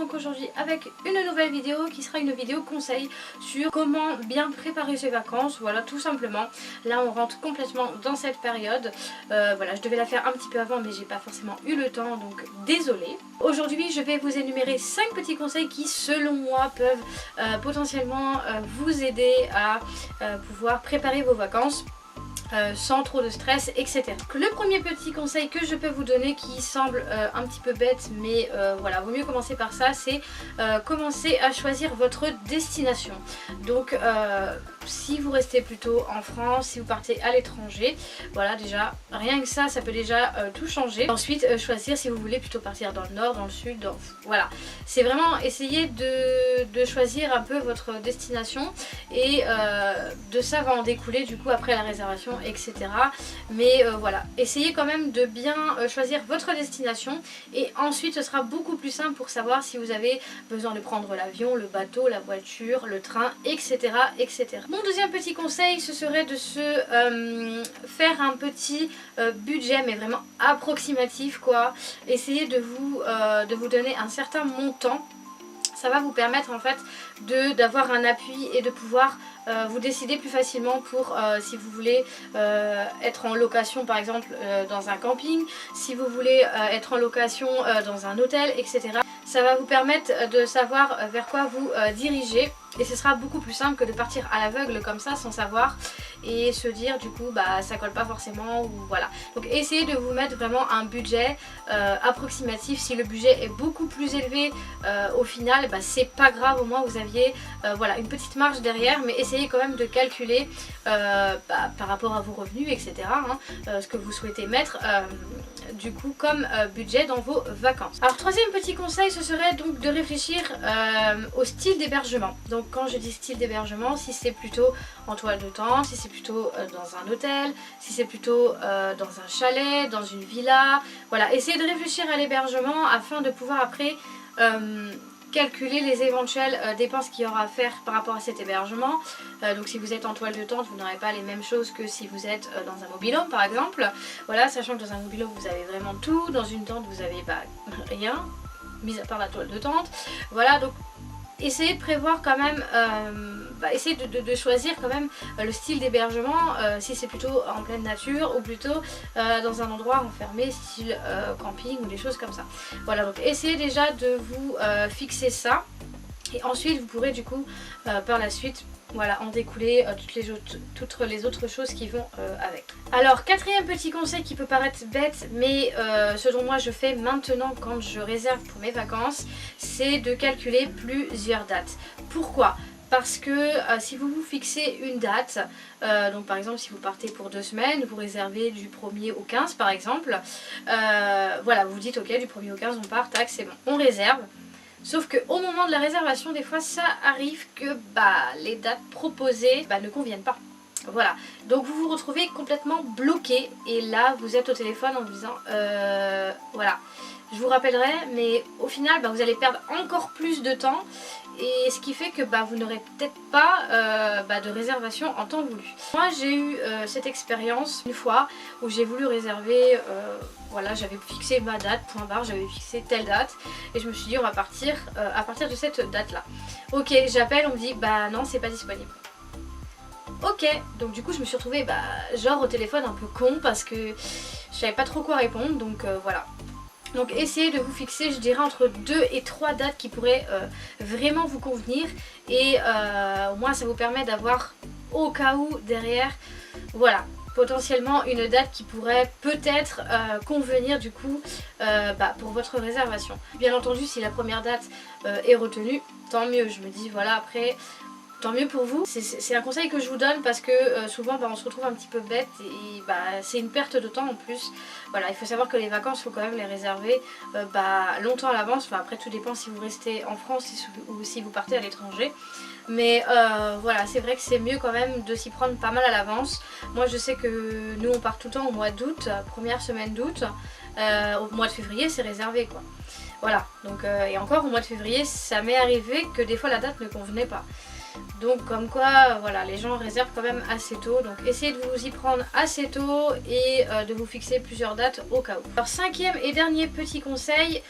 donc aujourd'hui avec une nouvelle vidéo qui sera une vidéo conseil sur comment bien préparer ses vacances, voilà tout simplement. Là on rentre complètement dans cette période, voilà je devais la faire un petit peu avant mais j'ai pas forcément eu le temps donc désolée. Aujourd'hui je vais vous énumérer 5 petits conseils qui selon moi peuvent potentiellement vous aider à pouvoir préparer vos vacances. Sans trop de stress, etc. Le premier petit conseil que je peux vous donner qui semble un petit peu bête mais voilà, vaut mieux commencer par ça, c'est commencer à choisir votre destination. Donc si vous restez plutôt en France, si vous partez à l'étranger, voilà déjà rien que ça peut déjà tout changer. Ensuite choisir si vous voulez plutôt partir dans le nord, dans le sud, voilà. C'est vraiment essayer de choisir un peu votre destination et de ça va en découler du coup après la réservation, etc. Mais voilà, essayez quand même de bien choisir votre destination et ensuite ce sera beaucoup plus simple pour savoir si vous avez besoin de prendre l'avion, le bateau, la voiture, le train, etc. etc. Mon deuxième petit conseil ce serait de se faire un petit budget mais vraiment approximatif quoi. Essayez de vous donner un certain montant. Ça va vous permettre en fait d'avoir un appui et de pouvoir vous décider plus facilement pour si vous voulez être en location par exemple dans un camping, si vous voulez être en location dans un hôtel, etc. Ça va vous permettre de savoir vers quoi vous dirigez et ce sera beaucoup plus simple que de partir à l'aveugle comme ça sans savoir et se dire du coup bah ça colle pas forcément ou voilà. Donc essayez de vous mettre vraiment un budget approximatif. Si le budget est beaucoup plus élevé au final bah c'est pas grave, au moins vous aviez voilà une petite marge derrière, mais essayez quand même de calculer par rapport à vos revenus, etc. Ce que vous souhaitez mettre du coup comme budget dans vos vacances. Alors troisième petit conseil ce serait donc de réfléchir au style d'hébergement. Donc quand je dis style d'hébergement, si c'est plutôt en toile de tente, si c'est plutôt dans un hôtel, si c'est plutôt dans un chalet, dans une villa, voilà, essayez de réfléchir à l'hébergement afin de pouvoir après calculer les éventuelles dépenses qu'il y aura à faire par rapport à cet hébergement. Donc si vous êtes en toile de tente, vous n'aurez pas les mêmes choses que si vous êtes dans un mobil-home par exemple. Voilà, sachant que dans un mobil-home vous avez vraiment tout, dans une tente vous avez rien, mis à part la toile de tente. Voilà, donc essayez de prévoir quand même, essayez de choisir quand même le style d'hébergement, si c'est plutôt en pleine nature ou plutôt dans un endroit enfermé style camping ou des choses comme ça. Voilà, donc essayez déjà de vous fixer et ensuite vous pourrez du coup par la suite voilà, en découler toutes les autres choses qui vont avec. Alors quatrième petit conseil qui peut paraître bête mais ce dont moi je fais maintenant quand je réserve pour mes vacances, c'est de calculer plusieurs dates. Pourquoi ? Parce que si vous vous fixez une date, donc par exemple si vous partez pour 2 semaines, vous réservez du 1er au 15 par exemple, voilà, vous vous dites ok du 1er au 15 on part, tac c'est bon, on réserve. Sauf qu'au moment de la réservation, des fois ça arrive que les dates proposées ne conviennent pas. Voilà, donc vous vous retrouvez complètement bloqué et là vous êtes au téléphone en vous disant voilà, je vous rappellerai, mais au final vous allez perdre encore plus de temps et ce qui fait que vous n'aurez peut-être pas de réservation en temps voulu. Moi j'ai eu cette expérience une fois où j'ai voulu réserver, voilà, j'avais fixé ma date, point barre, j'avais fixé telle date et je me suis dit on va partir à partir de cette date là. Ok, j'appelle, on me dit non c'est pas disponible. Ok, donc du coup je me suis retrouvée genre au téléphone un peu con parce que je savais pas trop quoi répondre, donc voilà. Donc essayez de vous fixer, je dirais, entre 2 et 3 dates qui pourraient vraiment vous convenir et au moins ça vous permet d'avoir au cas où derrière, voilà, potentiellement une date qui pourrait peut-être convenir du coup pour votre réservation. Bien entendu si la première date est retenue, tant mieux, je me dis voilà après... Tant mieux pour vous. C'est un conseil que je vous donne parce que souvent on se retrouve un petit peu bête et c'est une perte de temps en plus. Voilà, il faut savoir que les vacances, il faut quand même les réserver longtemps à l'avance. Enfin après tout dépend si vous restez en France ou si vous partez à l'étranger. Mais voilà, c'est vrai que c'est mieux quand même de s'y prendre pas mal à l'avance. Moi je sais que nous on part tout le temps au mois d'août, première semaine d'août. Au mois de février c'est réservé quoi. Voilà, donc et encore au mois de février ça m'est arrivé que des fois la date ne convenait pas. Donc comme quoi voilà, les gens réservent quand même assez tôt, donc essayez de vous y prendre assez tôt et de vous fixer plusieurs dates au cas où. Alors cinquième et dernier petit conseil,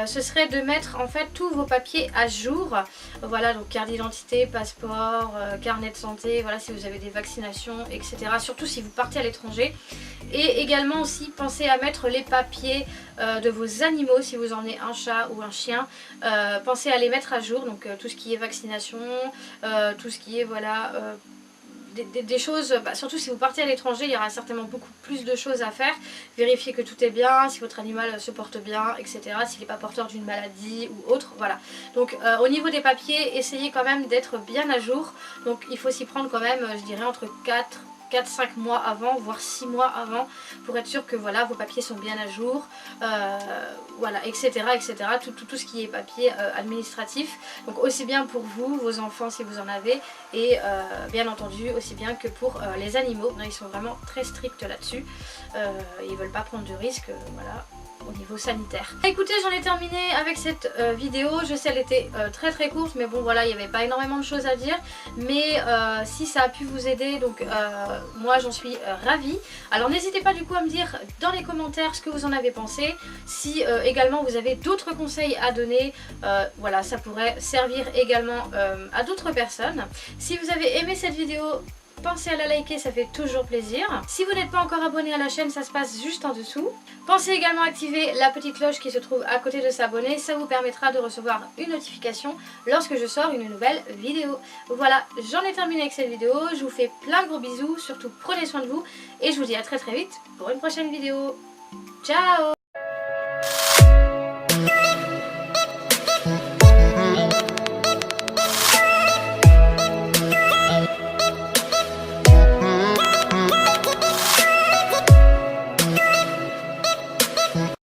ce serait de mettre en fait tous vos papiers à jour. Voilà, donc carte d'identité, passeport, carnet de santé, voilà, si vous avez des vaccinations, etc. Surtout si vous partez à l'étranger. Et également aussi pensez à mettre les papiers de vos animaux, si vous en avez un chat ou un chien, pensez à les mettre à jour, donc tout ce qui est vaccination, tout ce qui est voilà des choses, surtout si vous partez à l'étranger, il y aura certainement beaucoup plus de choses à faire. Vérifier que tout est bien, si votre animal se porte bien, etc. S'il n'est pas porteur d'une maladie ou autre, voilà. Donc au niveau des papiers, essayez quand même d'être bien à jour. Donc il faut s'y prendre quand même, je dirais entre 4-5 mois avant, voire 6 mois avant, pour être sûr que voilà, vos papiers sont bien à jour, voilà, etc. etc. Tout ce qui est papier administratif, donc aussi bien pour vous, vos enfants si vous en avez, et bien entendu aussi bien que pour les animaux. Ils sont vraiment très stricts là-dessus, ils veulent pas prendre de risques, voilà, au niveau sanitaire. Écoutez, j'en ai terminé avec cette vidéo. Je sais, elle était très courte, mais bon voilà, il n'y avait pas énormément de choses à dire, mais si ça a pu vous aider, donc moi j'en suis ravie. Alors n'hésitez pas du coup à me dire dans les commentaires ce que vous en avez pensé, si également vous avez d'autres conseils à donner, voilà, ça pourrait servir également à d'autres personnes. Si vous avez aimé cette vidéo, pensez à la liker, ça fait toujours plaisir. Si vous n'êtes pas encore abonné à la chaîne, ça se passe juste en dessous. Pensez également à activer la petite cloche qui se trouve à côté de s'abonner, ça vous permettra de recevoir une notification lorsque je sors une nouvelle vidéo. Voilà, j'en ai terminé avec cette vidéo, je vous fais plein de gros bisous, surtout prenez soin de vous et je vous dis à très vite pour une prochaine vidéo. Ciao!